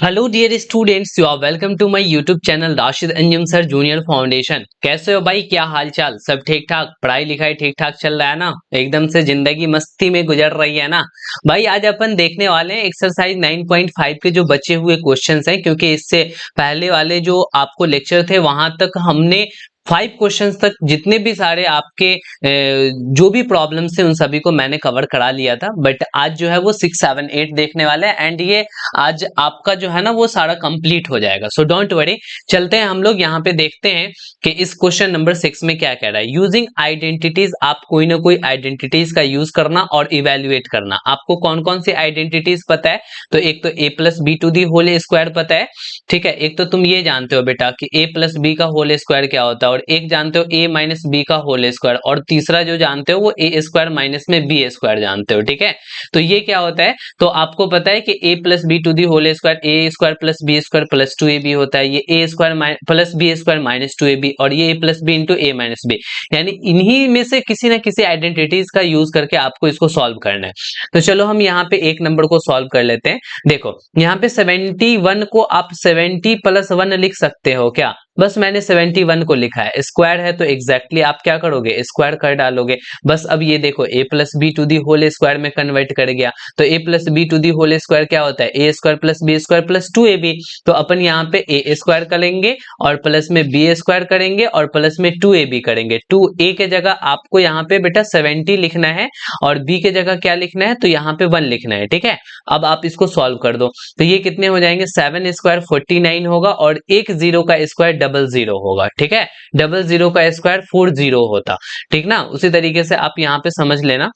Hello dear students, you are welcome to my YouTube channel Rashid Anjum sir junior foundation. कैसे हो भाई? क्या हाल चाल? सब ठीक ठाक? पढ़ाई लिखाई ठीक ठाक चल रहा है ना? एकदम से जिंदगी मस्ती में गुजर रही है ना भाई? आज अपन देखने वाले हैं एक्सरसाइज 9.5 के जो बचे हुए क्वेश्चंस हैं, क्योंकि इससे पहले वाले जो आपको लेक्चर थे वहां तक हमने 5 क्वेश्चंस तक जितने भी सारे आपके जो भी प्रॉब्लम्स थे उन सभी को मैंने कवर करा लिया था। बट आज जो है वो 6, 7, 8 देखने वाले हैं एंड ये आज आपका जो है ना वो सारा कंप्लीट हो जाएगा। सो डोंट वरी, चलते हैं हम लोग यहाँ पे देखते हैं कि इस क्वेश्चन नंबर 6 में क्या कह रहा है। यूजिंग आइडेंटिटीज, आप कोई ना कोई आइडेंटिटीज का यूज करना और इवेल्युएट करना। आपको कौन कौन सी आइडेंटिटीज पता है? तो एक तो a plus B to the whole square पता है, ठीक है। एक तो तुम ये जानते हो बेटा कि a प्लस बी का होल स्क्वायर क्या होता है, और एक जानते हो a माइनस बी का होल स्क्वायर, और तीसरा जो जानते हो वो a स्क्वायर माइनस में बी स्क्वायर जानते हो, ठीक है। तो ये क्या होता है? तो आपको पता है कि a plus B to the whole square a square plus B square plus 2ab होता है, ये a square plus B square minus 2ab, और ये a plus b into a minus b. यानी इन्हीं में से किसी ना किसी आइडेंटिटीज का यूज करके आपको इसको सॉल्व करना है। तो चलो हम यहाँ पे एक नंबर को सॉल्व कर लेते हैं। देखो यहाँ पे 71 को आप 70 प्लस 1 लिख सकते हो क्या? बस मैंने 71 को लिखा है, स्क्वायर है तो एग्जैक्टली आप क्या करोगे? स्क्वायर कर डालोगे। बस अब ये देखो a plus B to the whole square में कन्वर्ट कर गया, तो a plus B to the whole square क्या होता है? A square plus B square plus 2ab। तो अपन यहाँ पे a स्क्वायर करेंगे और प्लस में b स्क्वायर करेंगे और प्लस में 2ab करेंगे। 2a के जगह आपको यहाँ पे बेटा 70 लिखना है और b के जगह क्या लिखना है? तो यहाँ पे 1 लिखना है, ठीक है। अब आप इसको सॉल्व कर दो, तो ये कितने हो जाएंगे? 7 स्क्वायर 49 होगा, और एक जीरो का स्क्वायर डबल जीरो होगा, ठीक है। डबल जीरो का स्क्वायर 40 होता, ठीक ना। उसी तरीके से आप यहाँ पे समझ लेना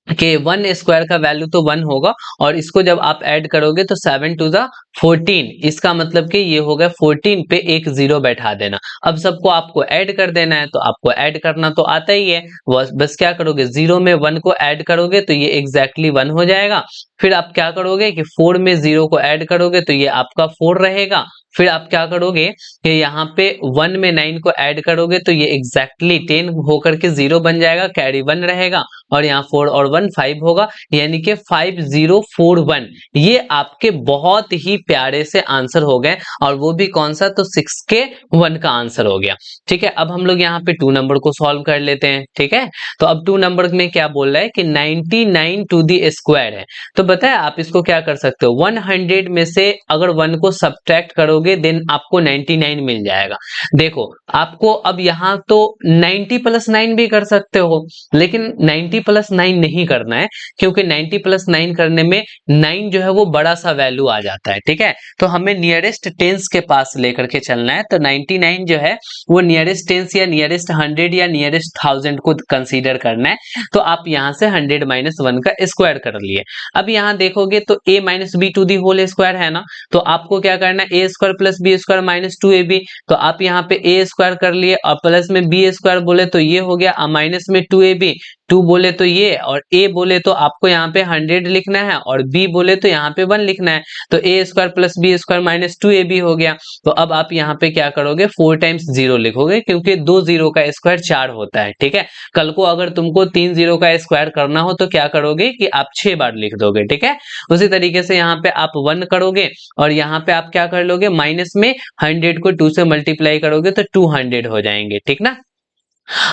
कि 1 स्क्वायर का वैल्यू तो 1 होगा, और इसको जब आप ऐड करोगे तो 7 टू द 14, इसका मतलब कि ये हो गया 14 पे एक जीरो बैठा देना। अब सबको आपको ऐड कर देना है, तो आपको ऐड करना तो आता ही है। बस क्या करोगे? 0 में 1 को ऐड करोगे तो ये एग्जैक्टली 1 हो जाएगा। फिर आप क्या करोगे कि 4 में 0 को ऐड करोगे तो ये आपका 4 रहेगा। फिर आप क्या करोगे कि यहाँ पे 1 में 9 को ऐड करोगे तो ये एग्जैक्टली 10 होकर के 0 बन जाएगा, कैरी 1 रहेगा, और यहाँ 4 और 1 5 होगा, यानी कि 5041। ये आपके बहुत ही प्यारे से आंसर हो गए, और वो भी कौन सा? तो 6 के 1 का आंसर हो गया, ठीक है। अब हम लोग यहाँ पे 2 नंबर को सॉल्व कर लेते हैं, ठीक है। तो अब 2 नंबर में क्या बोल रहा है कि 99 टू दी स्क्वायर है। तो बताया आप इसको क्या कर सकते हो? 100 में से अगर 1 को सब्ट्रैक्ट करोगे देन आपको 99 मिल जाएगा। देखो आपको अब यहाँ तो 90 प्लस 9 भी कर सकते हो, लेकिन 90 प्लस 9 नहीं करना है, क्योंकि 90 प्लस 9 करने में 9 जो है वो बड़ा सा वैल्यू आ जाता है, ठीक है। तो हमें नियरेस्ट टेंस के पास लेकर के चलना है। तो 99 जो है वो नियरेस्ट टेंस या नियरेस्ट 100 या नियरेस्ट 1000 को कंसीडर करना है। तो आप यहाँ से 100 माइनस 1 का स्क्वायर कर लिए। अब यहाँ देखोगे तो a minus b to the whole square है ना, तो आपको क्या करना है? a square plus B square minus 2ab। तो आप यहाँ पे a स्क्वायर कर लिए और प्लस में b स्क्वायर बोले तो ये हो गया, माइनस में 2ab, 2 बोले तो ये, और a बोले तो आपको यहाँ पे 100 लिखना है, और b बोले तो यहाँ पे 1 लिखना है। तो a square plus B square minus 2ab हो गया। तो अब आप यहाँ पे क्या करोगे? 4 टाइम्स 0 लिखोगे, क्योंकि 2 जीरो का स्क्वायर 4 होता है, ठीक है। कल को अगर तुमको 3 जीरो का स्क्वायर करना हो तो क्या करोगे कि आप 6 बार लिख दोगे, ठीक है। उसी तरीके से यहाँ पे आप 1 करोगे, और यहाँ पे आप क्या कर लोगे? माइनस में 100 को 2 से मल्टीप्लाई करोगे तो 200 हो जाएंगे, ठीक ना।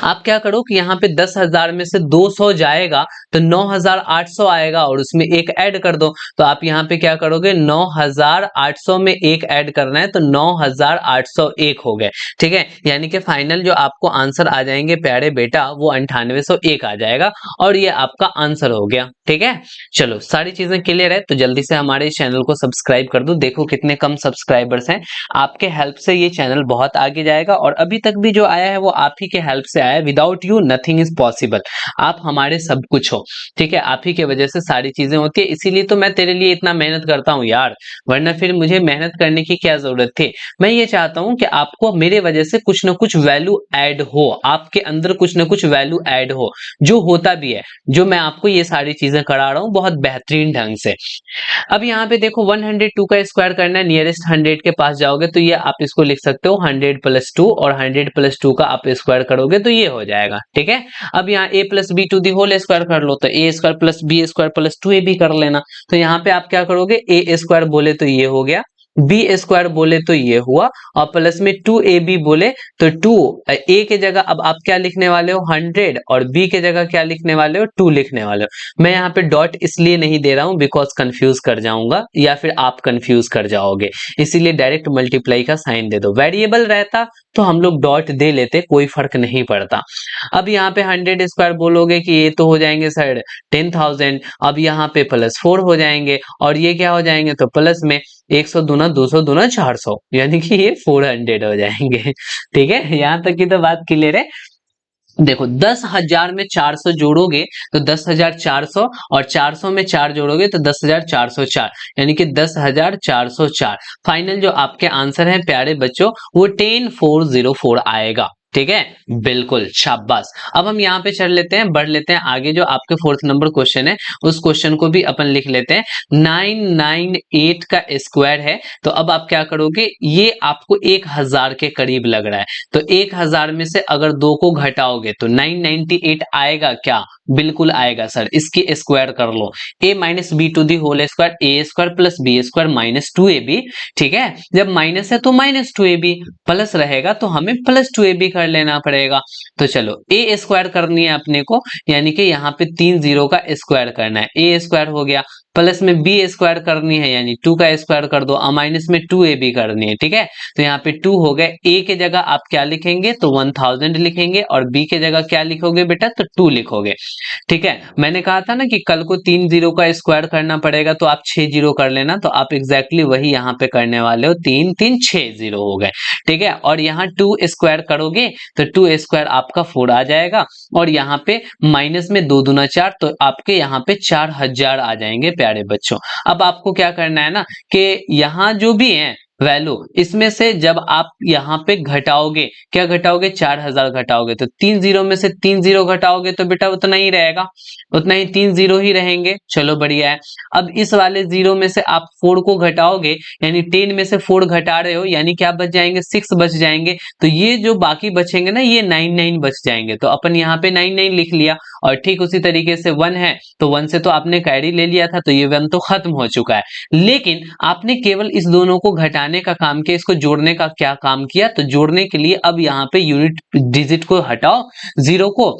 आप क्या करो कि यहाँ पे 10,000 में से 200 जाएगा तो 9,800 आएगा, और उसमें एक ऐड कर दो। तो आप यहाँ पे क्या करोगे? 9,800 में एक ऐड करना है, तो 9,801 हो गए, ठीक है। यानी कि फाइनल जो आपको आंसर आ जाएंगे प्यारे बेटा वो 9801 आ जाएगा, और ये आपका आंसर हो गया, ठीक है। चलो सारी चीजें क्लियर है, तो जल्दी से हमारे चैनल को सब्सक्राइब कर दो। देखो कितने कम सब्सक्राइबर्स हैं, आपके हेल्प से ये चैनल बहुत आगे जाएगा, और अभी तक भी जो आया है वो आप ही के हेल्प से आया है। Without you nothing is possible. आप हमारे सब कुछ हो, ठीक है। आप ही की वजह से सारी चीजें होती है, इसीलिए तो मैं तेरे लिए इतना मेहनत करता हूँ यार, वरना फिर मुझे मेहनत करने की क्या जरूरत थी। मैं ये चाहता हूँ कि आपको मेरे वजह से कुछ ना कुछ वैल्यू ऐड हो, आपके अंदर कुछ ना कुछ वैल्यू ऐड हो, जो होता भी है, जो मैं आपको ये सारी चीजें करा रहा हूँ बहुत बेहतरीन ढंग से। अब यहाँ पे देखो 102 का स्क्वायर करना है, नियरेस्ट 100 के पास जाओगे तो ये आप इसको लिख सकते हो 100 प्लस 2, और 100 प्लस 2 का आप स्क्वायर करोगे तो ये हो जाएगा, ठीक है। अब यहाँ a plus B to the whole square कर लो, तो a square plus B square plus 2ab कर लेना। तो यहाँ पे आप क्या करोगे? a स्क्वायर बोले तो ये हो गया, बी स्क्वायर बोले तो ये हुआ, और प्लस में 2ab बोले तो 2 ए के जगह अब आप क्या लिखने वाले हो 100, और बी के जगह क्या लिखने वाले हो 2 लिखने वाले हो। मैं यहाँ पे डॉट इसलिए नहीं दे रहा हूं बिकॉज कंफ्यूज कर जाऊंगा या फिर आप कंफ्यूज कर जाओगे, इसीलिए डायरेक्ट मल्टीप्लाई का साइन दे दो। वेरिएबल रहता तो हम लोग डॉट दे लेते, कोई फर्क नहीं पड़ता। अब यहाँ पे 100 स्क्वायर बोलोगे कि ये तो हो जाएंगे सर 10,000, अब यहाँ पे +4 हो जाएंगे, और ये क्या हो जाएंगे तो प्लस में 100 दूना 200 दूना 400, यानी कि ये 400 हो जाएंगे। ठीक है, यहाँ तक की तो बात क्लियर है। देखो 10,000 में 400 जोड़ोगे तो 10,400, और 400 में 4 जोड़ोगे तो 10,404, यानी कि 10,404। फाइनल जो आपके आंसर है प्यारे बच्चों वो 10404 आएगा। ठीक है, बिल्कुल शाबाश। अब हम यहाँ पे चल लेते हैं, बढ़ लेते हैं आगे। जो आपके 4th नंबर क्वेश्चन है उस क्वेश्चन को भी अपन लिख लेते हैं। 998 का स्क्वायर है, तो अब आप क्या करोगे, ये आपको 1000 के करीब लग रहा है, तो 1000 में से अगर 2 को घटाओगे तो 998 आएगा क्या, बिल्कुल आएगा सर। इसकी स्क्वायर कर लो, a minus b to the whole square, a square plus B square minus 2ab। ठीक है, जब माइनस है तो माइनस 2ab, प्लस रहेगा तो हमें प्लस 2ab कर लेना पड़ेगा। तो चलो ए स्क्वायर करनी है अपने को, यानी कि यहाँ पे 3 जीरो का स्क्वायर करना है, ए स्क्वायर हो गया, प्लस में बी स्क्वायर करनी है यानी 2 का स्क्वायर कर दो, माइनस में 2ab करनी है। ठीक है, तो यहाँ पे 2 हो गए, ए के जगह आप क्या लिखेंगे तो 1000 लिखेंगे, और बी के जगह क्या लिखोगे बेटा तो 2 लिखोगे। ठीक है, मैंने कहा था ना कि कल को 3 जीरो का स्क्वायर करना पड़ेगा तो आप 6 जीरो कर लेना, तो आप एग्जैक्टली वही यहाँ पे करने वाले हो, 3 3 6 जीरो हो गए। ठीक है, और यहाँ 2 स्क्वायर करोगे तो 2 स्क्वायर आपका 4 आ जाएगा, और यहाँ पे माइनस में 2 दूना 4, तो आपके यहाँ पे 4000 आ जाएंगे प्यारे बच्चों। अब आपको क्या करना है ना कि यहाँ जो भी है वैल्यू, इसमें से जब आप यहाँ पे घटाओगे, क्या घटाओगे 4000 घटाओगे, तो 3 जीरो में से 3 जीरो घटाओगे तो बेटा उतना ही रहेगा, उतना ही 3 जीरो ही रहेंगे। चलो बढ़िया है। अब इस वाले जीरो में से आप 4 को घटाओगे, यानी 10 में से 4 घटा रहे हो, यानी क्या बच जाएंगे 6 बच जाएंगे, तो ये जो बाकी बचेंगे ना ये 99 बच जाएंगे, तो अपन यहाँ पे 99 लिख लिया। और ठीक उसी तरीके से 1 है तो 1 से तो आपने कैरी ले लिया था, तो ये 1 तो खत्म हो चुका है, लेकिन आपने केवल इस दोनों को घटाने का काम किया, इसको जोड़ने का क्या काम किया, तो जोड़ने के लिए अब यहाँ पे यूनिट डिजिट को हटाओ, जीरो को,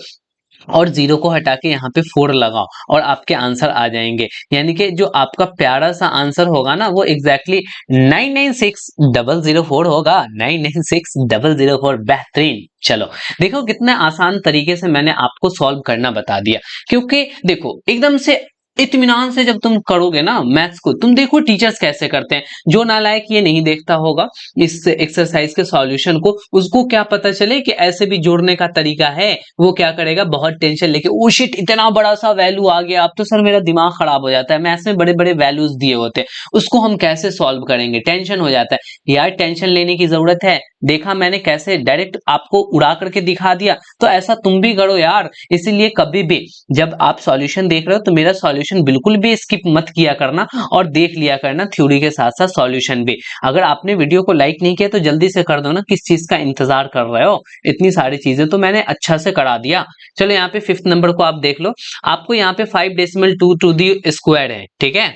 और जीरो को हटा के यहाँ पे 4 लगाओ, और आपके आंसर आ जाएंगे। यानी कि जो आपका प्यारा सा आंसर होगा ना वो एग्जैक्टली 996004 होगा, 996004। बेहतरीन। चलो देखो कितना आसान तरीके से मैंने आपको सॉल्व करना बता दिया, क्योंकि देखो एकदम से इत्मीनान से जब तुम करोगे ना मैथ्स को, तुम देखो टीचर्स कैसे करते हैं, जो नालायक ये नहीं देखता होगा इस एक्सरसाइज के सॉल्यूशन को, उसको क्या पता चले कि ऐसे भी जोड़ने का तरीका है, वो क्या करेगा बहुत टेंशन लेके, ओ शिट इतना बड़ा सा वैल्यू आ गया, अब तो सर मेरा दिमाग खराब हो जाता है, मैथ्स में बड़े बड़े वैल्यूज दिए होते हैं, उसको हम कैसे सॉल्व करेंगे, टेंशन हो जाता है। यार टेंशन लेने की जरूरत है, देखा मैंने कैसे डायरेक्ट आपको उड़ा करके दिखा दिया, तो ऐसा तुम भी करो यार। इसीलिए कभी भी जब आप सॉल्यूशन देख रहे हो तो मेरा सॉल्यूशन बिल्कुल भी स्किप मत किया करना, और देख लिया करना थ्योरी के साथ साथ सॉल्यूशन भी। अगर आपने वीडियो को लाइक नहीं किया तो जल्दी से कर दो ना, किस चीज का इंतजार कर रहे हो, इतनी सारी चीजें तो मैंने अच्छा से करा दिया। चलो यहाँ पे 5th नंबर को आप देख लो, आपको यहाँ पे 5.2 टू दी स्क्वायर है। ठीक है,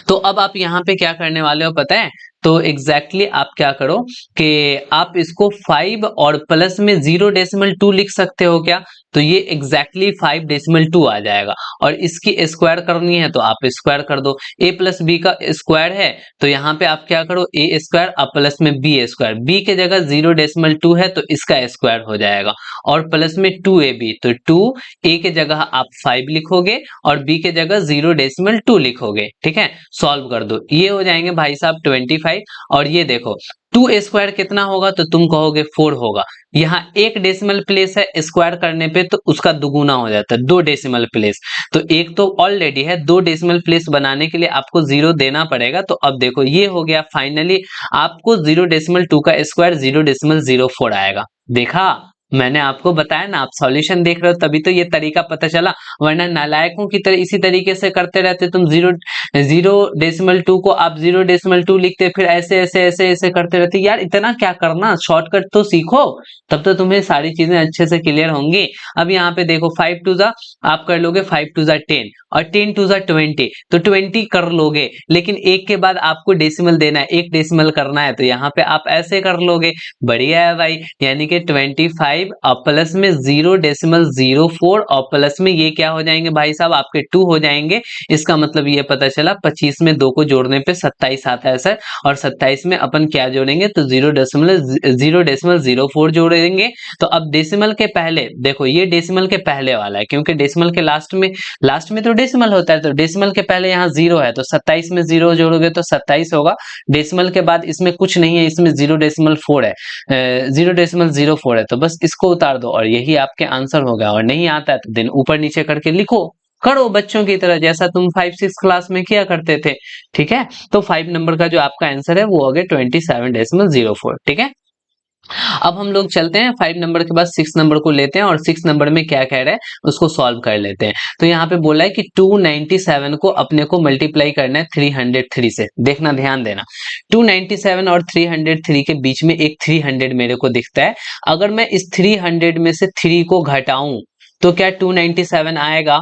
तो अब आप यहाँ पे क्या करने वाले हो पता है, तो एग्जैक्टली आप क्या करो कि आप इसको 5 और प्लस में 0.2 लिख सकते हो क्या, तो ये एग्जैक्टली 5.2 आ जाएगा, और इसकी स्क्वायर करनी है तो आप स्क्वायर कर दो, a प्लस बी का स्क्वायर है, तो यहाँ पे आप क्या करो a स्क्वायर अब प्लस में बी स्क्वायर, बी के जगह 0.2 है तो इसका स्क्वायर हो जाएगा, और प्लस में 2ab, तो 2a के जगह आप 5 लिखोगे और b के जगह 0.2 लिखोगे। ठीक है, सॉल्व कर दो, ये हो जाएंगे भाई साहब 25। और ये देखो 2 स्क्वायर कितना होगा, तो तुम कहोगे 4 होगा, यहाँ एक डेसिमल प्लेस है स्क्वायर करने पे तो उसका दुगुना हो जाता है 2 डेसिमल प्लेस, तो एक तो ऑलरेडी है, 2 डेसिमल प्लेस बनाने के लिए आपको 0 देना पड़ेगा, तो अब देखो ये हो गया फाइनली आपको 0.2 का स्क्वायर 0.04 आएगा। देखा मैंने आपको बताया ना, आप सॉल्यूशन देख रहे हो तभी तो ये तरीका पता चला, वरना नालायकों की तरह इसी तरीके से करते रहते तुम 0.2 को आप 0.2 लिखते, फिर ऐसे ऐसे ऐसे ऐसे करते रहते। यार इतना क्या करना, शॉर्टकट तो सीखो, तब तो तुम्हें सारी चीजें अच्छे से क्लियर होंगी। अब यहाँ पे देखो 5 टू जा आप कर लोगे 5 टू जा 10 और 10 टू जा 20, तो 20 कर लोगे, लेकिन एक के बाद आपको डेसिमल देना है, एक डेसिमल करना है, तो यहाँ पे आप ऐसे कर लोगे। बढ़िया है भाई, यानी कि 25 और प्लस में 0.04 और प्लस में ये क्या हो जाएंगे भाई साहब, आपके 2 हो जाएंगे। इसका मतलब ये पता चला 25 में 2 को जोड़ने पे 27 आता है सर, और 27 में अपन क्या जोड़ेंगे, तो 0.04 जोड़ेंगे। तो अब डेसिमल के पहले देखो, ये डेसिमल के पहले वाला है, क्योंकि डेसिमल के लास्ट में तो डेसिमल होता है, तो डेसिमल के पहले यहाँ 0 है, तो 27 में 0 जोड़ोगे तो 27 होगा। डेसिमल के बाद इसमें कुछ नहीं है, इसमें 0.4 है, 0.04 है, तो बस इसको उतार दो और यही आपके आंसर होगा। और नहीं आता है तो दिन ऊपर नीचे करके लिखो, करो बच्चों की तरह, जैसा तुम 5-6 क्लास में किया करते थे। ठीक है, तो 5 नंबर का जो आपका आंसर है वो हो गया 27.04। ठीक है, अब हम लोग चलते हैं 5 नंबर के बाद 6 नंबर को लेते हैं, और 6 नंबर में क्या कह रहा है उसको सॉल्व कर लेते हैं। तो यहाँ पे बोला है कि 297 को अपने को मल्टीप्लाई करना है 303 से। देखना, ध्यान देना, 297 और 303 के बीच में एक 300 मेरे को दिखता है। अगर मैं इस 300 में से 3 को घटाऊं तो क्या 297 आएगा?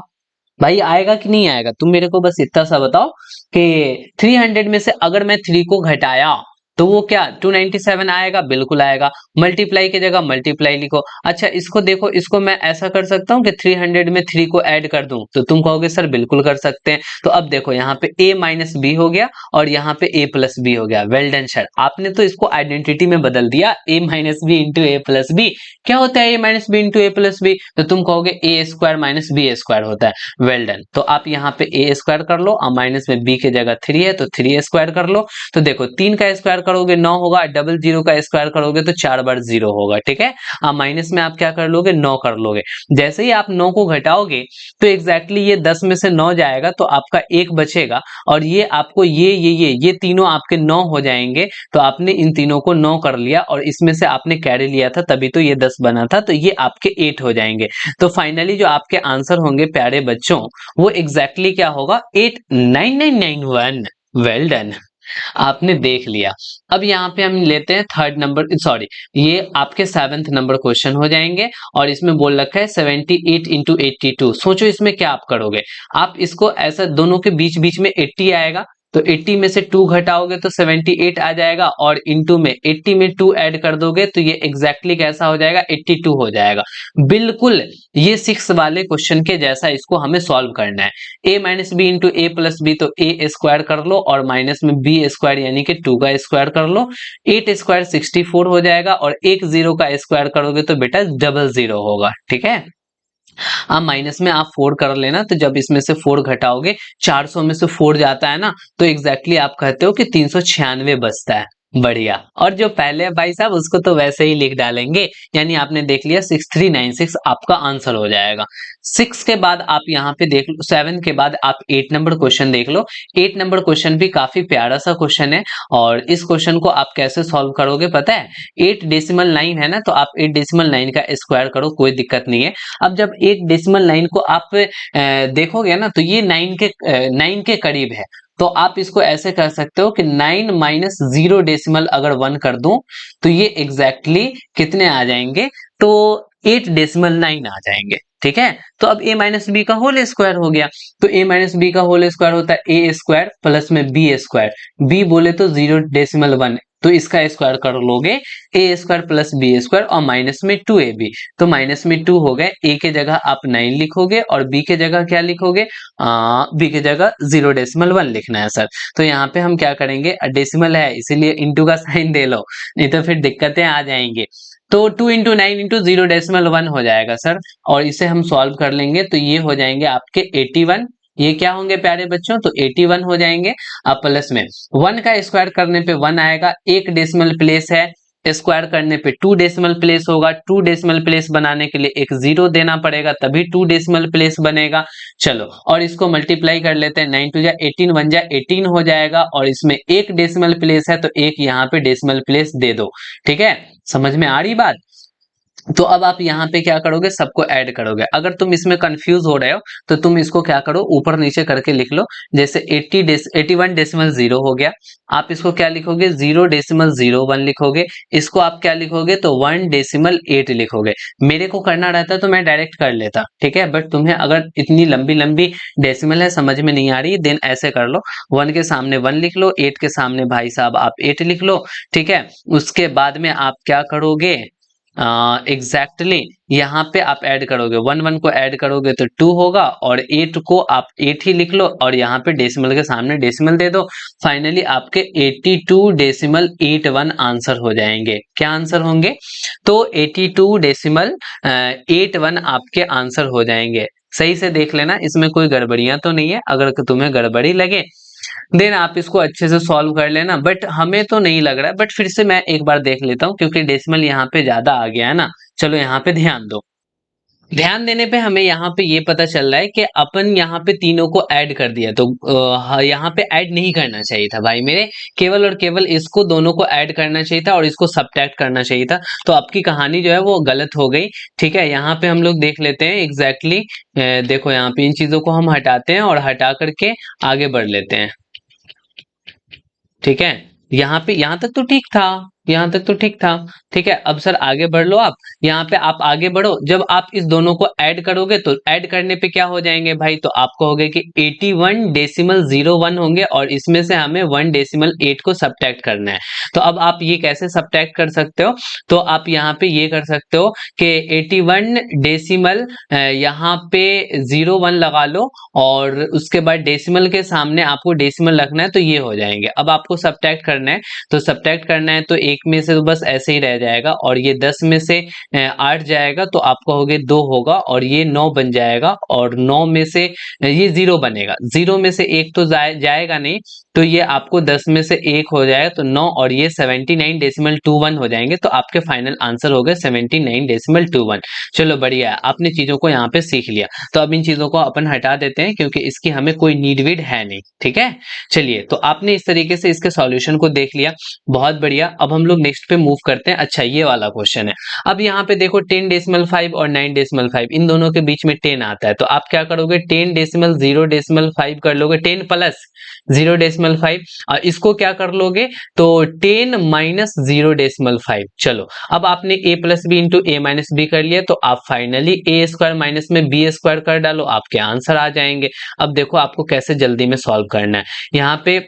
भाई आएगा कि नहीं आएगा? तुम मेरे को बस इतना सा बताओ कि 300 में से अगर मैं 3 को घटाया तो वो क्या 297 आएगा? बिल्कुल आएगा। मल्टीप्लाई की जगह मल्टीप्लाई लिखो। अच्छा इसको देखो, इसको मैं ऐसा कर सकता हूँ कि 300 में 3 को ऐड कर दूं, तो तुम कहोगे सर बिल्कुल कर सकते हैं। तो अब देखो यहाँ पे a माइनस बी हो गया और यहाँ पे a प्लस बी हो गया। वेल डन सर, आपने तो इसको आइडेंटिटी में बदल दिया, a minus b into a plus b. क्या होता है a minus b into a plus b? तो तुम कहोगे a square minus b square होता है। वेल डन, तो आप यहाँ पे ए स्क्वायर कर लो और माइनस में बी के जगह 3 है तो 3 स्क्वायर कर लो। तो देखो 3 का स्क्वायर करोगे 9 होगा, डबल 0 का स्क्वायर करोगे तो 4 बार 0 होगा। ठीक है, माइनस में आप क्या कर लोगे, 9 कर लोगे। जैसे ही आप 9 को घटाओगे तो एग्जैक्टली ये 10 में से 9 जाएगा तो आपका 1 बचेगा, और ये आपको ये तीनों आपके 9 हो जाएंगे। तो आपने इन तीनों को 9 कर लिया और इसमें से आपने कैरी लिया था, तभी तो ये 10 बना था, तो ये आपके 8 हो जाएंगे। तो फाइनली जो आपके आंसर होंगे प्यारे बच्चों, वो एग्जैक्टली क्या होगा, 89991। वेल डन, आपने देख लिया। अब यहाँ पे हम लेते हैं थर्ड नंबर, सॉरी ये आपके 7th नंबर क्वेश्चन हो जाएंगे, और इसमें बोल रखा है 78 इंटू 82। सोचो इसमें क्या आप करोगे, आप इसको ऐसा दोनों के बीच बीच में 80 आएगा, तो 80 में से 2 घटाओगे तो 78 आ जाएगा, और इनटू में 80 में 2 ऐड कर दोगे तो ये एग्जैक्टली कैसा हो जाएगा, 82 हो जाएगा। बिल्कुल ये 6 वाले क्वेश्चन के जैसा इसको हमें सॉल्व करना है। a minus b into a plus b, तो a स्क्वायर कर लो और माइनस में b स्क्वायर यानी कि 2 का स्क्वायर कर लो। 8 स्क्वायर 64 हो जाएगा, और एक 0 का स्क्वायर करोगे तो बेटा डबल 0 होगा। ठीक है, अब माइनस में आप 4 कर लेना, तो जब इसमें से 4 घटाओगे 400 में से 4 जाता है ना, तो एग्जैक्टली आप कहते हो कि 396 बचता है। बढ़िया, और जो पहले है भाई साहब उसको तो वैसे ही लिख डालेंगे, यानी आपने देख लिया 6396 आपका आंसर हो जाएगा। 6 के बाद आप यहाँ पे देख लो, 7 के बाद आप 8 नंबर क्वेश्चन देख लो। 8 नंबर क्वेश्चन भी काफी प्यारा सा क्वेश्चन है, और इस क्वेश्चन को आप कैसे सॉल्व करोगे पता है, 8.9 है ना, तो आप 8.9 का स्क्वायर करो, कोई दिक्कत नहीं है। अब जब 8.9 को आप देखोगे ना, तो ये 9 के करीब है, तो आप इसको ऐसे कर सकते हो कि 9 माइनस 0 अगर 1 कर दूं तो ये एग्जैक्टली कितने आ जाएंगे, तो 8.9 आ जाएंगे। ठीक है, तो अब a माइनस बी का होल स्क्वायर हो गया, तो a माइनस बी का होल स्क्वायर होता है a स्क्वायर प्लस में b स्क्वायर, b बोले तो 0.1, तो इसका स्क्वायर कर लोगे a square plus B square और माइनस में 2ab, तो माइनस में 2 हो गए। a के जगह आप 9 लिखोगे और b के जगह क्या लिखोगे, b के जगह 0.1 लिखना है सर। तो यहाँ पे हम क्या करेंगे, डेसिमल है इसीलिए इंटू का साइन दे लो, नहीं तो फिर दिक्कतें आ जाएंगी। तो 2 इंटू 9 इंटू 0.1 हो जाएगा सर, और इसे हम सॉल्व कर लेंगे तो ये हो जाएंगे आपके 81। ये क्या होंगे प्यारे बच्चों, तो 81 हो जाएंगे। अब प्लस में 1 का स्क्वायर करने पे 1 आएगा, एक डेसिमल प्लेस है, स्क्वायर करने पे 2 डेसिमल प्लेस होगा, 2 डेसिमल प्लेस बनाने के लिए एक 0 देना पड़ेगा तभी 2 डेसिमल प्लेस बनेगा। चलो और इसको मल्टीप्लाई कर लेते हैं, 9 टू जा 18, 1 जा 18 हो जाएगा, और इसमें एक डेसिमल प्लेस है तो एक यहाँ पे डेसिमल प्लेस दे दो। ठीक है, समझ में आ रही बात। तो अब आप यहाँ पे क्या करोगे, सबको ऐड करोगे। अगर तुम इसमें कंफ्यूज हो रहे हो तो तुम इसको क्या करो, ऊपर नीचे करके लिख लो। जैसे 81.0 हो गया, आप इसको क्या लिखोगे, 0.01 लिखोगे। इसको आप क्या लिखोगे, तो 1.8 लिखोगे। मेरे को करना रहता तो मैं डायरेक्ट कर लेता, ठीक है, बट तुम्हें अगर इतनी लंबी लंबी डेसिमल है, समझ में नहीं आ रही, देन ऐसे कर लो, 1 के सामने 1 लिख लो, 8 के सामने भाई साहब आप 8 लिख लो, ठीक है। उसके बाद में आप क्या करोगे, एग्जैक्टली यहाँ पे आप ऐड करोगे, 1 को ऐड करोगे तो 2 होगा, और 8 को आप 8 ही लिख लो, और यहाँ पे डेसिमल के सामने डेसिमल दे दो। फाइनली आपके 82.81 आंसर हो जाएंगे। क्या आंसर होंगे, तो 82.81 आपके आंसर हो जाएंगे। सही से देख लेना, इसमें कोई गड़बड़ियां तो नहीं है। अगर तुम्हें गड़बड़ी लगे देन आप इसको अच्छे से सॉल्व कर लेना, बट हमें तो नहीं लग रहा है, बट फिर से मैं एक बार देख लेता हूँ क्योंकि डेसिमल यहाँ पे ज्यादा आ गया है ना। चलो यहाँ पे ध्यान दो। ध्यान देने पे हमें यहाँ पे ये पता चल रहा है कि अपन यहाँ पे तीनों को ऐड कर दिया, तो यहाँ पे ऐड नहीं करना चाहिए था भाई मेरे, केवल और केवल इसको दोनों को ऐड करना चाहिए था और इसको सब्ट्रैक्ट करना चाहिए था। तो आपकी कहानी जो है वो गलत हो गई, ठीक है। यहाँ पे हम लोग देख लेते हैं एग्जैक्टली देखो यहाँ पे इन चीजों को हम हटाते हैं और हटा करके आगे बढ़ लेते हैं, ठीक है। यहाँ पे यहाँ तक तो ठीक था, यहाँ तक तो ठीक था, ठीक है। अब सर आगे बढ़ लो आप, यहाँ पे आप आगे बढ़ो। जब आप इस दोनों को ऐड करोगे तो ऐड करने पे क्या हो जाएंगे भाई, तो आपको होगा कि 81.01 होंगे, और इसमें से हमें 1.8 को सब्ट्रैक्ट करना है। तो अब आप ये कैसे सब्ट्रैक्ट कर सकते हो, तो आप यहाँ पे ये कर सकते हो कि 81 डेसिमल यहाँ पे 01 लगा लो, और उसके बाद डेसिमल के सामने आपको डेसिमल रखना है, तो ये हो जाएंगे। अब आपको सब्ट्रैक्ट करना है, तो सब्ट्रैक्ट करना है तो एक में से तो बस ऐसे ही रह जाएगा, और ये 10 में से 8 जाएगा तो आपका हो गया 2 होगा, और ये 9 बन जाएगा, और 9 में से ये 0 बनेगा, 0 में से 1 तो जाएगा नहीं, तो ये आपको 10 में से 1 हो जाएगा तो 9, और ये 79.21 हो जाएंगे। तो आपके फाइनल आंसर हो गए 79.21। चलो बढ़िया है, आपने चीजों को यहाँ पे सीख लिया। तो अब इन चीजों को अपन हटा देते हैं क्योंकि इसकी हमें कोई नीड वीड है नहीं, ठीक है। चलिए, तो आपने इस तरीके से इसके सॉल्यूशन को देख लिया, बहुत बढ़िया। अब हम लोग नेक्स्ट पे मूव करते हैं। अच्छा, ये वाला क्वेश्चन है। अब यहाँ पे देखो 10.5 और 9.5 इन दोनों के बीच में 10 आता है, तो आप क्या करोगे, 10.0.5 कर लोगे, 10 प्लस 0.5, और इसको क्या कर लोगे, तो 10 माइनस 0.5। चलो, अब आपने a plus b into a minus b कर लिया, तो आप फाइनली ए स्क्वायर माइनस में बी स्क्वायर कर डालो, आपके आंसर आ जाएंगे। अब देखो आपको कैसे जल्दी में सॉल्व करना है। यहाँ पे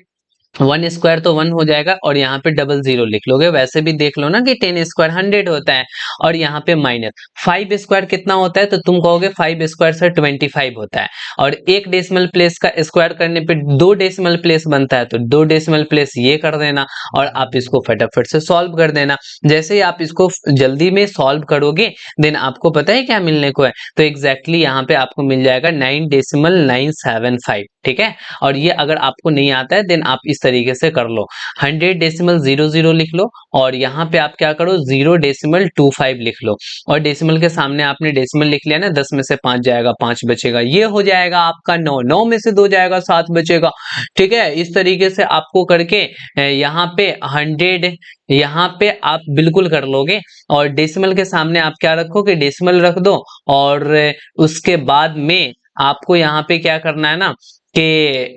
1 स्क्वायर तो 1 हो जाएगा, और यहाँ पे डबल 0 लिख लोगे। वैसे भी देख लो ना कि 10 स्क्वायर 100 होता है, और यहाँ पे माइनस 5 स्क्वायर कितना होता है, तो तुम कहोगे 5 स्क्वायर सर 25 होता है, और एक डेसिमल प्लेस का स्क्वायर करने पे 2 डेसिमल प्लेस बनता है, तो 2 डेसिमल प्लेस ये कर देना, और आप इसको फटाफट से सॉल्व कर देना। जैसे ही आप इसको जल्दी में सॉल्व करोगे, देन आपको पता है क्या मिलने को है, तो एग्जैक्टली यहाँ पे आपको मिल जाएगा 9.975, ठीक है। और ये अगर आपको नहीं आता है देन आप इस तरीके से कर लो, 100.00 लिख लो, और यहाँ पे आप क्या करो, 0.25 लिख लो, और डेसिमल के सामने आपने डेसिमल लिख लिया ना, 10 में से 5 जाएगा, 5 बचेगा, ये हो जाएगा आपका 9, 9 में से 2 जाएगा, 7 बचेगा, ठीक है। इस तरीके से आपको करके यहाँ पे 100 यहाँ पे आप बिल्कुल कर लोगे, और डेसिमल के सामने आप क्या रखो कि डेसिमल रख दो, और उसके बाद में आपको यहाँ पे क्या करना है ना कि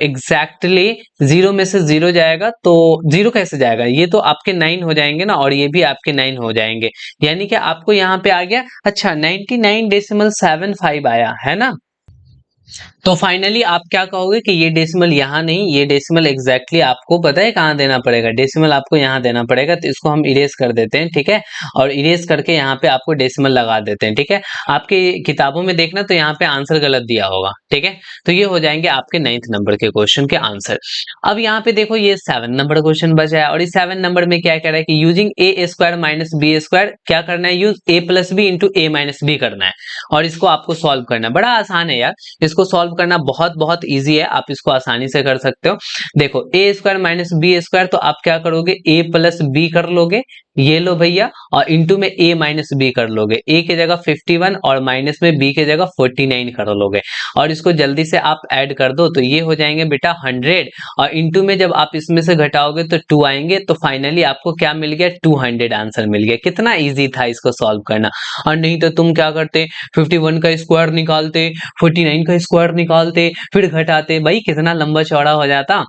एग्जैक्टली 0 में से 0 जाएगा, तो 0 कैसे जाएगा, ये तो आपके 9 हो जाएंगे ना, और ये भी आपके 9 हो जाएंगे, यानी कि आपको यहाँ पे आ गया, अच्छा 99.75 आया है ना। तो फाइनली आप क्या कहोगे कि ये डेसिमल यहाँ नहीं, ये डेसिमल एग्जैक्टली आपको पता है कहाँ देना पड़ेगा, डेसिमल आपको यहाँ देना पड़ेगा, तो इसको हम इरेज कर देते हैं, ठीक है, और इरेज करके यहाँ पे आपको डेसिमल लगा देते हैं, ठीक है। आपके किताबों में देखना तो यहाँ पे आंसर गलत दिया होगा, ठीक है। तो ये हो जाएंगे आपके 9th नंबर के क्वेश्चन के आंसर। अब यहाँ पे देखो ये 7 नंबर क्वेश्चन बचा है, और इस 7 नंबर में क्या कह रहा है कि using a square minus b square, क्या करना है, use a plus b into a minus b करना है, और इसको आपको सॉल्व करना है। बड़ा आसान है यार, इसको सॉल्व करना बहुत बहुत ईजी है, आप इसको आसानी से कर सकते हो। देखो ए स्क्वायर माइनस बी स्क्वायर, तो आप क्या करोगे, ए प्लस बी कर लोगे, ये लो भैया, और इंटू में ए माइनस बी कर लोगे, ए की जगह 51 और माइनस में बी की जगह 49 कर लोगे, और इसको जल्दी से आप ऐड कर दो तो ये हो जाएंगे बेटा 100, और इंटू में जब आप इसमें से घटाओगे तो 2 आएंगे, तो फाइनली आपको क्या मिल गया, 200 आंसर मिल गया। कितना इजी था इसको सॉल्व करना। और नहीं तो तुम क्या करते, 51 का स्क्वायर निकालते, 49 का स्क्वायर निकालते, फिर घटाते, भाई कितना लंबा चौड़ा हो जाता।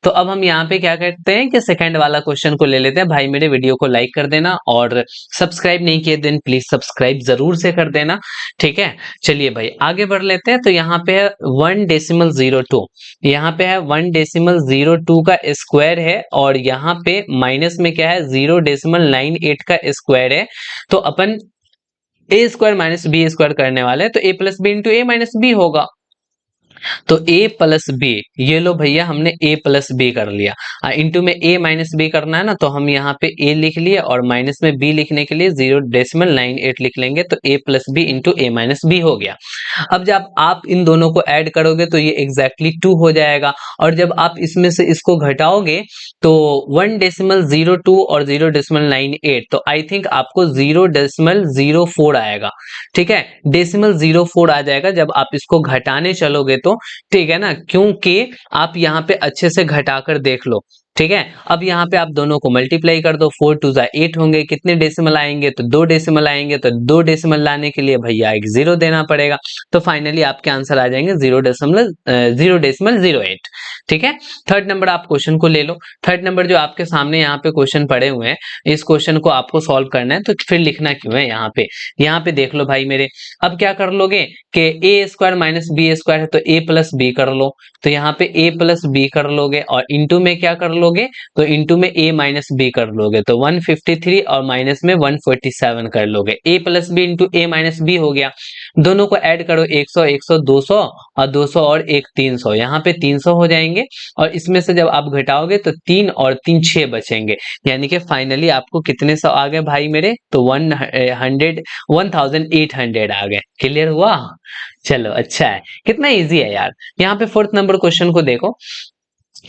तो अब हम यहाँ पे क्या करते हैं कि सेकंड वाला क्वेश्चन को ले लेते हैं। भाई मेरे वीडियो को लाइक कर देना, और सब्सक्राइब नहीं किए देन प्लीज सब्सक्राइब जरूर से कर देना, ठीक है। चलिए भाई आगे बढ़ लेते हैं। तो यहाँ पे है 1.02, यहाँ पे है 1.02 का स्क्वायर है, और यहाँ पे माइनस में क्या है, 0.98 का स्क्वायर है। तो अपन ए स्क्वायर माइनस बी स्क्वायर करने वाले हैं, तो ए plus b into a minus B होगा। तो a प्लस बी, ये लो भैया हमने a प्लस बी कर लिया, इंटू में a माइनस बी करना है ना, तो हम यहाँ पे a लिख लिए, और माइनस में b लिखने के लिए 0.98 लिख लेंगे, तो a plus b into a minus b हो गया। अब जब आप इन दोनों को ऐड करोगे तो ये एग्जैक्टली 2 हो जाएगा, और जब आप इसमें से इसको घटाओगे तो 1.02 और 0.98, तो आई थिंक आपको 0.04 आएगा, ठीक है, डेसिमल 04 आ जाएगा जब आप इसको घटाने चलोगे तो, ठीक है ना, क्योंकि आप यहाँ पे अच्छे से घटाकर देख लो, ठीक है। अब यहाँ पे आप दोनों को मल्टीप्लाई कर दो, 4 2 जा 8 होंगे, कितने डेसिमल आएंगे, तो 2 डेसिमल आएंगे, तो 2 डेसिमल लाने के लिए भैया एक 0 देना पड़ेगा, तो फाइनली आपके आंसर आ जाएंगे 0.08, ठीक है। थर्ड नंबर आप क्वेश्चन को ले लो। थर्ड नंबर जो आपके सामने यहाँ पे क्वेश्चन पड़े हुए हैं, इस क्वेश्चन को आपको सॉल्व करना है, तो फिर लिखना क्यों है यहाँ पे देख लो भाई मेरे। अब क्या कर लोगे कि ए स्क्वायर माइनस बी स्क्वायर है, तो ए प्लस बी कर लो, तो यहाँ पे a प्लस बी कर लोगे, और इंटू में क्या कर लोगे, तो इंटू में a माइनस बी कर लोगे, तो 153 और माइनस में 147 कर लोगे, a plus b into a minus b हो गया। दोनों को ऐड करो, 100 100 200, और 200 और 1 300, यहाँ पे 300 हो जाएंगे, और इसमें से जब आप घटाओगे तो 3 और 3 6 बचेंगे, यानी कि फाइनली आपको कितने सौ आ गए भाई मेरे, तो 1800 आ गए। क्लियर हुआ, चलो अच्छा है, कितना इजी है यार। यहाँ पे फोर्थ नंबर क्वेश्चन को देखो,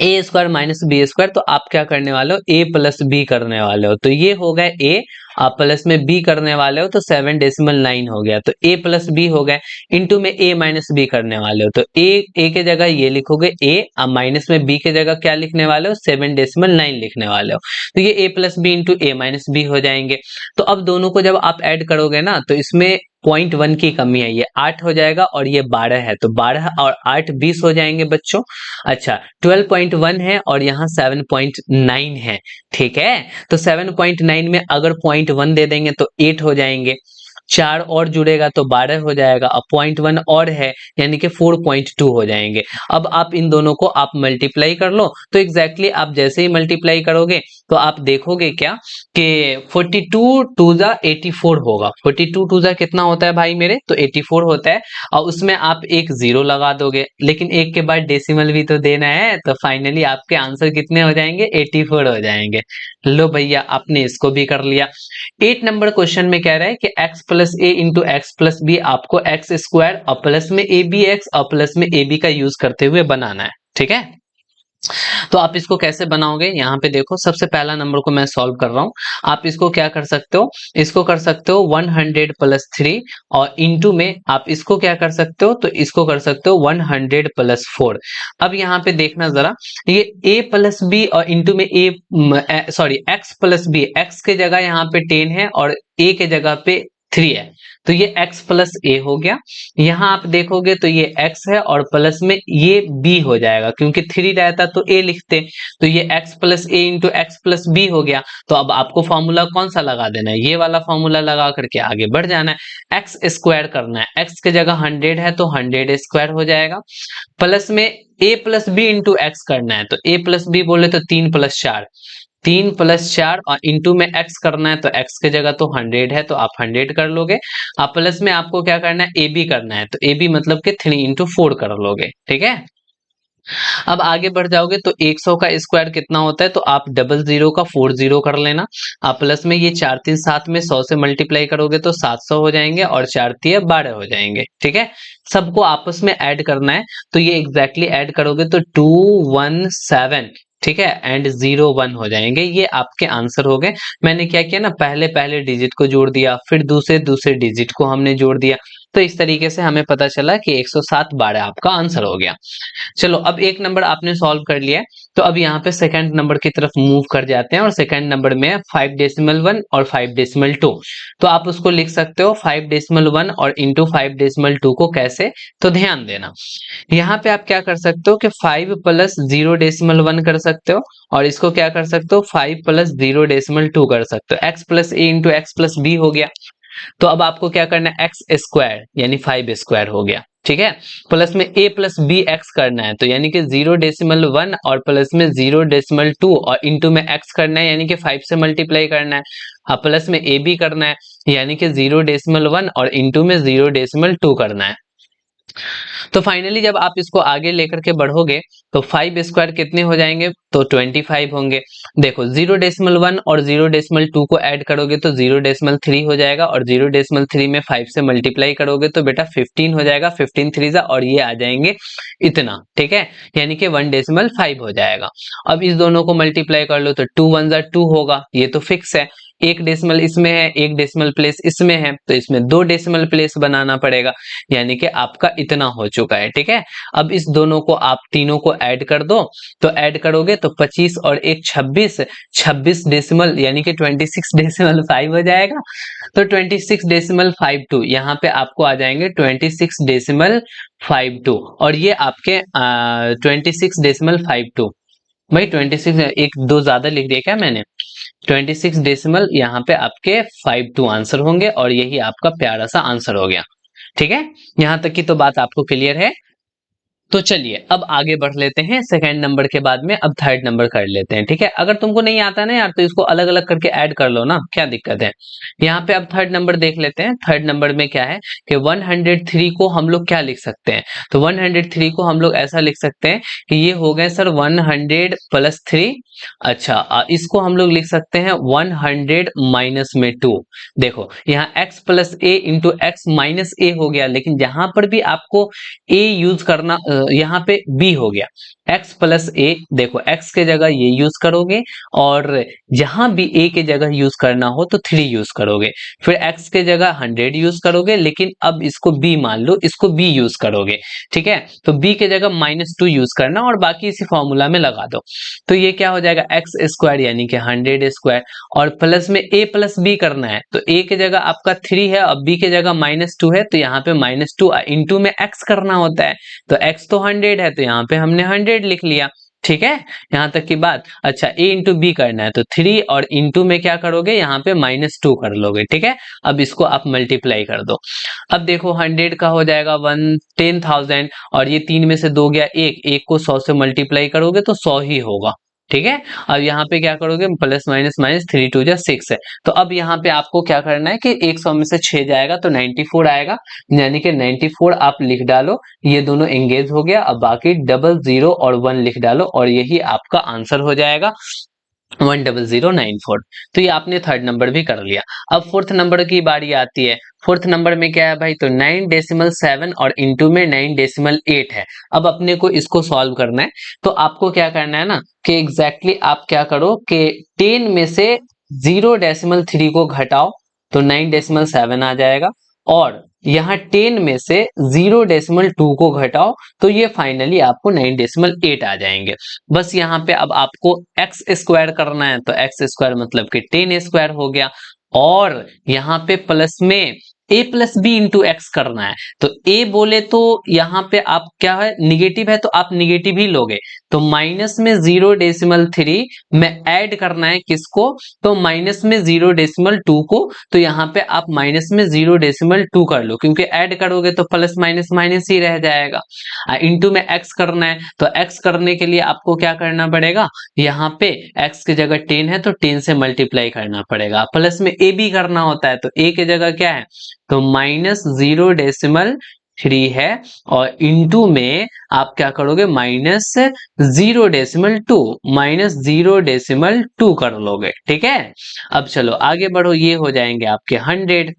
ए स्क्वायर माइनस बी स्क्वायर, तो आप क्या करने वाले हो, ए प्लस बी करने वाले हो, तो ये हो गए ए, आप प्लस में बी करने वाले हो तो 7.9 हो गया, तो ए प्लस बी हो गए, इंटू में ए माइनस बी करने वाले हो, तो ए के जगह ये लिखोगे ए, अब माइनस में बी के जगह क्या लिखने वाले हो, 7.9 लिखने वाले हो, तो ये ए plus b into a minus b हो जाएंगे। तो अब दोनों को जब आप ऐड करोगे ना, तो इसमें 0.1 की कमी है, ये 8 हो जाएगा, और ये 12 है, तो 12 और 8 20 हो जाएंगे बच्चों। अच्छा 12.1 है और यहाँ 7.9 है, ठीक है, तो 7.9 में अगर 0.1 दे देंगे तो 8 हो जाएंगे, 4 और जुड़ेगा तो 12 हो जाएगा, अब 0.1 और है यानी कि 4.2 हो जाएंगे। अब आप इन दोनों को आप मल्टीप्लाई कर लो, तो एग्जैक्टली आप जैसे ही मल्टीप्लाई करोगे तो आप देखोगे क्या कि 42 टू जा 84 होगा, 42 टू जा कितना होता है भाई मेरे, तो 84 होता है, और उसमें आप एक 0 लगा दोगे, लेकिन एक के बाद डेसिमल भी तो देना है, तो फाइनली आपके आंसर कितने हो जाएंगे, 84 हो जाएंगे। लो भैया आपने इसको भी कर लिया। 8 नंबर क्वेश्चन में कह रहा है कि x प्लस ए इंटू एक्स प्लस बी आपको एक्स स्क्वायर और प्लस में ए बी एक्स और प्लस में ए बी का यूज करते हुए बनाना है, ठीक है। तो आप इसको कैसे बनाओगे, यहाँ पे देखो, सबसे पहला नंबर को मैं सॉल्व कर रहा हूँ। आप इसको क्या कर सकते हो, इसको कर सकते हो 100 प्लस 3, और इंटू में आप इसको क्या कर सकते हो, तो इसको कर सकते हो 100 प्लस 4। अब यहाँ पे देखना जरा, ये a प्लस बी और इंटू में x प्लस बी, x के जगह यहाँ पे 10 है और a के जगह पे 3 है, तो ये x प्लस ए हो गया। यहाँ आप देखोगे तो ये x है और प्लस में ये b हो जाएगा, क्योंकि 3 रहता तो a लिखते, तो ये x प्लस ए इंटू एक्स प्लस बी हो गया। तो अब आपको फॉर्मूला कौन सा लगा देना है, ये वाला फॉर्मूला लगा करके आगे बढ़ जाना है। x स्क्वायर करना है, x के जगह 100 है तो 100 स्क्वायर हो जाएगा, प्लस में a plus b into x करना है, तो a प्लस बी बोले तो 3 प्लस 4, 3 प्लस 4, और इंटू में x करना है, तो x के जगह तो 100 है तो आप 100 कर लोगे, आप प्लस में आपको क्या करना है, ए बी करना है, तो ए बी मतलब कि 3 इंटू 4 कर लोगे, ठीक है। अब आगे बढ़ जाओगे तो 100 का स्क्वायर कितना होता है, तो आप डबल जीरो का 40 कर लेना। आप प्लस में ये 4 3 7 में 100 से मल्टीप्लाई करोगे तो 700 हो जाएंगे और 4 तिया 12 हो जाएंगे। ठीक है, सबको आपस में ऐड करना है, तो ये एग्जैक्टली ऐड करोगे तो 217, ठीक है, एंड 01 हो जाएंगे। ये आपके आंसर हो गए। मैंने क्या किया ना, पहले पहले डिजिट को जोड़ दिया, फिर दूसरे दूसरे डिजिट को हमने जोड़ दिया, तो इस तरीके से हमें पता चला कि 107 12 आपका आंसर हो गया। चलो, अब एक नंबर आपने सॉल्व कर लिया है, तो अब यहाँ पे सेकंड नंबर की तरफ मूव कर जाते हैं, और सेकंड नंबर में है 5.1 और 5.2। तो आप उसको लिख सकते हो 5.1 और इंटू 5.2 को कैसे, तो ध्यान देना, यहाँ पे आप क्या कर सकते हो कि 5 प्लस 0.1 कर सकते हो, और इसको क्या कर सकते हो 5 प्लस 0.2 कर सकते हो। एक्स प्लस ए इंटू एक्स प्लस बी हो गया। तो अब आपको क्या करना है, एक्स स्क्वायर यानी 5 स्क्वायर हो गया। ठीक है, प्लस में ए प्लस बी एक्स करना है, तो यानी कि 0.1 और प्लस में 0.2 और इंटू में एक्स करना है, यानी कि 5 से मल्टीप्लाई करना है। अब प्लस में ए बी करना है, यानी कि 0.1 और इंटू में 0.2 करना है। तो फाइनली जब आप इसको आगे लेकर के बढ़ोगे तो 5 स्क्वायर कितने हो जाएंगे, तो 25 होंगे। देखो 0.1 और 0.2 को ऐड करोगे तो 0.3 हो जाएगा, और 0.3 में 5 से मल्टीप्लाई करोगे तो बेटा 15 हो जाएगा, 15 थ्री जा, और ये आ जाएंगे इतना। ठीक है, यानी कि 1.5 हो जाएगा। अब इस दोनों को मल्टीप्लाई कर लो तो 2 1 जा 2 होगा, ये तो फिक्स है। एक डेसिमल इसमें है, एक डेसिमल प्लेस इसमें है, तो इसमें 2 डेसिमल प्लेस बनाना पड़ेगा, यानी कि आपका इतना हो चुका है। ठीक है, अब इस दोनों को आप तीनों को ऐड कर दो, तो ऐड करोगे तो 25 और एक 26, 26 डेसिमल यानी कि 26.5 हो जाएगा। तो 26.52 यहाँ पे आपको आ जाएंगे 26.52, और ये आपके 26.52, भाई 26 एक दो ज्यादा लिख दिया क्या मैंने, 26 डेसिमल यहाँ पे आपके 52 आंसर होंगे, और यही आपका प्यारा सा आंसर हो गया। ठीक है, यहां तक की तो बात आपको क्लियर है। तो चलिए अब आगे बढ़ लेते हैं, सेकंड नंबर के बाद में अब थर्ड नंबर कर लेते हैं। ठीक है, अगर तुमको नहीं आता ना यार, तो इसको अलग अलग करके ऐड कर लो ना, क्या दिक्कत है। यहाँ पे अब थर्ड नंबर देख लेते हैं। थर्ड नंबर में क्या है कि 103 को हम लोग क्या लिख सकते हैं, तो 103 को हम लोग ऐसा लिख सकते हैं कि ये हो गए सर 100 प्लस 3। अच्छा, इसको हम लोग लिख सकते हैं 100 माइनस में 2। देखो यहाँ x प्लस ए इंटू एक्स माइनस ए हो गया, लेकिन जहां पर भी आपको ए यूज करना, यहाँ पे बी हो गया। x प्लस ए, देखो x के जगह ये यूज करोगे, और जहां भी a के जगह यूज करना हो तो 3 यूज करोगे। फिर x के जगह 100 यूज करोगे, लेकिन अब इसको b मान लो, इसको b यूज करोगे। ठीक है, तो b के जगह -2 यूज करना, और बाकी इसी फॉर्मूला में लगा दो। तो ये क्या हो जाएगा, एक्स स्क्वायर यानी कि 100 स्क्वायर, और प्लस में a प्लस बी करना है, तो a के जगह आपका 3 है और b के जगह -2 है, तो यहाँ पे -2 इंटू में x करना होता है, तो x तो 100 है, तो यहाँ पे हमने 100 लिख लिया। ठीक है, यहाँ तक की बात। अच्छा, a इंटू बी करना है, तो 3 और इंटू में क्या करोगे, यहाँ पे -2 कर लोगे। ठीक है, अब इसको आप मल्टीप्लाई कर दो। अब देखो 100 का हो जाएगा 10,000, और ये 3 में से 2 गया, एक को 100 से मल्टीप्लाई करोगे तो 100 ही होगा। ठीक है, अब यहाँ पे क्या करोगे, प्लस माइनस माइनस 3 2 जा 6 है, तो अब यहाँ पे आपको क्या करना है कि 100 में से 6 जाएगा तो 94 आएगा, यानी कि 94 आप लिख डालो, ये दोनों एंगेज हो गया। अब बाकी 00 और 1 लिख डालो, और यही आपका आंसर हो जाएगा 10094। तो ये आपने थर्ड नंबर भी कर लिया। अब फोर्थ नंबर की बारी आती है। फोर्थ नंबर में क्या है भाई, तो 9.7 और इंटू में 9.8 है। अब अपने को इसको सॉल्व करना है, तो आपको क्या करना है ना कि एग्जैक्टली आप क्या करो कि 10 में से 0.3 को घटाओ, तो 9.7 आ जाएगा, और यहाँ 10 में से 0.2 को घटाओ, तो ये फाइनली आपको 9.8 आ जाएंगे। बस यहाँ पे अब आपको एक्स स्क्वायर करना है, तो एक्स स्क्वायर मतलब कि 10 स्क्वायर हो गया, और यहाँ पे प्लस में a plus b into x करना है। तो a बोले तो यहाँ पे आप क्या है, निगेटिव है, तो आप निगेटिव ही लोगे, तो माइनस में 0.3 में ऐड करना है किसको, तो माइनस में 0.2 को, तो यहाँ पे आप माइनस में 0.2 कर लो, क्योंकि ऐड करोगे तो प्लस माइनस माइनस ही रह जाएगा। इंटू में x करना है, तो x करने के लिए आपको क्या करना पड़ेगा, यहाँ पे x की जगह 10 है तो 10 से मल्टीप्लाई करना पड़ेगा। प्लस में a भी करना होता है, तो a की जगह क्या है, तो -0.2 3 है और इनटू में आप क्या करोगे -0.2 कर लोगे। ठीक है, अब चलो आगे बढ़ो, ये हो जाएंगे आपके 100,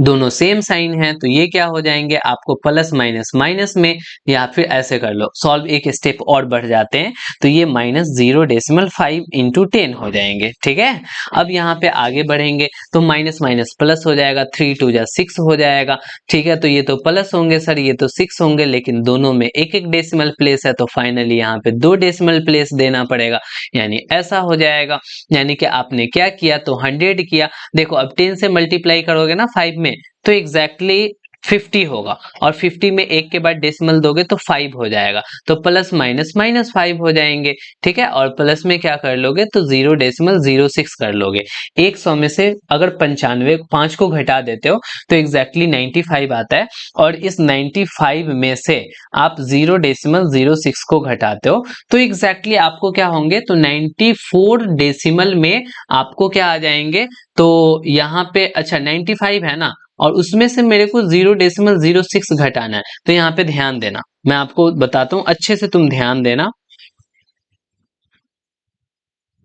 दोनों सेम साइन है तो ये क्या हो जाएंगे आपको प्लस माइनस माइनस में, या फिर ऐसे कर लो सॉल्व एक स्टेप और बढ़ जाते हैं तो ये -0.5 इंटू 10 हो जाएंगे। ठीक है, अब यहाँ पे आगे बढ़ेंगे तो माइनस माइनस प्लस हो जाएगा, 3 2 जा 6 हो जाएगा। ठीक है, तो ये तो प्लस होंगे सर, ये तो 6 होंगे, लेकिन दोनों में एक एक डेसिमल प्लेस है तो फाइनली यहाँ पे 2 डेसिमल प्लेस देना पड़ेगा, यानी ऐसा हो जाएगा। यानी कि आपने क्या किया तो 100 किया, देखो अब 10 से मल्टीप्लाई करोगे ना 5 में तो एग्जैक्टली 50 होगा, और 50 में एक के बाद डेसिमल दोगे तो 5 हो जाएगा, तो प्लस माइनस माइनस 5 हो जाएंगे। ठीक है, और प्लस में क्या कर लोगे तो 0.06 कर लोगे। 100 में से अगर 95 5 को घटा देते हो तो एग्जैक्टली 95 आता है, और इस 95 में से आप 0.06 को घटाते हो तो एग्जैक्टली आपको क्या होंगे तो 94 डेसिमल में आपको क्या आ जाएंगे, तो यहाँ पे अच्छा 95 है ना, और उसमें से मेरे को 0.06 घटाना है, तो यहाँ पे ध्यान देना, मैं आपको बताता हूँ अच्छे से, तुम ध्यान देना।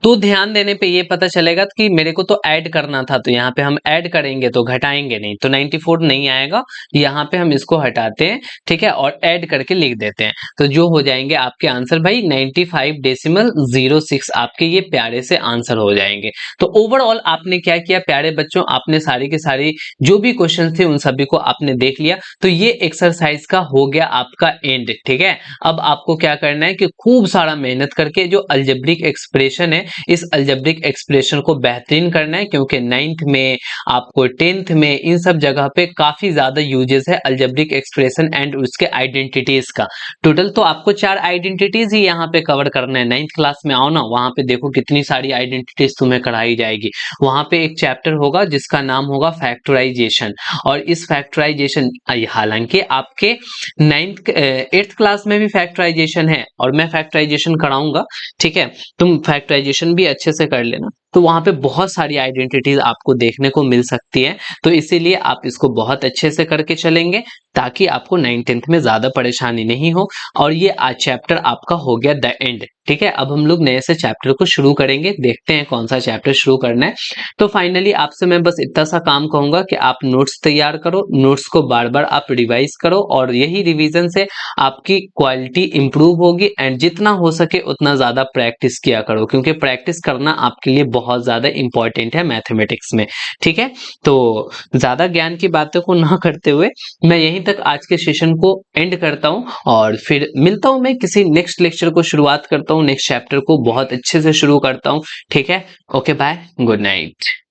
तो ध्यान देने पे ये पता चलेगा कि मेरे को तो ऐड करना था, तो यहाँ पे हम ऐड करेंगे तो घटाएंगे नहीं, तो 94 नहीं आएगा, यहाँ पे हम इसको हटाते हैं। ठीक है, और ऐड करके लिख देते हैं, तो जो हो जाएंगे आपके आंसर भाई 95.06 आपके ये प्यारे से आंसर हो जाएंगे। तो ओवरऑल आपने क्या किया प्यारे बच्चों, आपने सारी के सारी जो भी क्वेश्चन थे उन सभी को आपने देख लिया, तो ये एक्सरसाइज का हो गया आपका एंड। ठीक है, अब आपको क्या करना है कि खूब सारा मेहनत करके जो अलजेब्रिक एक्सप्रेशन है, इस अलजेब्रिक एक्सप्रेशन को बेहतरीन करना है, क्योंकि 9th में आपको 10th में इन सब जगह पे काफी ज्यादा यूजेस है अलजेब्रिक एक्सप्रेशन एंड उसके आइडेंटिटीज का। टोटल तो आपको 4 आइडेंटिटीज ही यहाँ पे कवर करना है। 9th क्लास में आओ ना, वहां पे देखो कितनी सारी आइडेंटिटीज तुम्हें कराई जाएगी। वहां पे एक चैप्टर होगा जिसका नाम होगा फैक्टराइजेशन, और इस फैक्टराइजेशन, हालांकि आपके 8th क्लास में भी फैक्टराइजेशन है और मैं फैक्टराइजेशन कराऊंगा। ठीक है, तुम फैक्टराइजेशन भी अच्छे से कर लेना, तो वहां पे बहुत सारी आइडेंटिटीज आपको देखने को मिल सकती है, तो इसीलिए आप इसको बहुत अच्छे से करके चलेंगे ताकि आपको 9th में ज्यादा परेशानी नहीं हो। और ये आज चैप्टर आपका हो गया द एंड। ठीक है, अब हम लोग नए से चैप्टर को शुरू करेंगे, देखते हैं कौन सा चैप्टर शुरू करना है। तो फाइनली आपसे मैं बस इतना सा काम कहूंगा कि आप नोट्स तैयार करो, नोट्स को बार बार आप रिवाइज करो, और यही रिवीजन से आपकी क्वालिटी इंप्रूव होगी, एंड जितना हो सके उतना ज्यादा प्रैक्टिस किया करो, क्योंकि प्रैक्टिस करना आपके लिए बहुत ज्यादा इंपॉर्टेंट है मैथमेटिक्स में। ठीक है, तो ज्यादा ज्ञान की बातों को ना करते हुए मैं यहीं तक आज के सेशन को एंड करता हूं, और फिर मिलता हूं मैं किसी नेक्स्ट लेक्चर को, शुरुआत करता हूं नेक्स्ट चैप्टर को बहुत अच्छे से शुरू करता हूं। ठीक है, ओके बाय, गुड नाइट।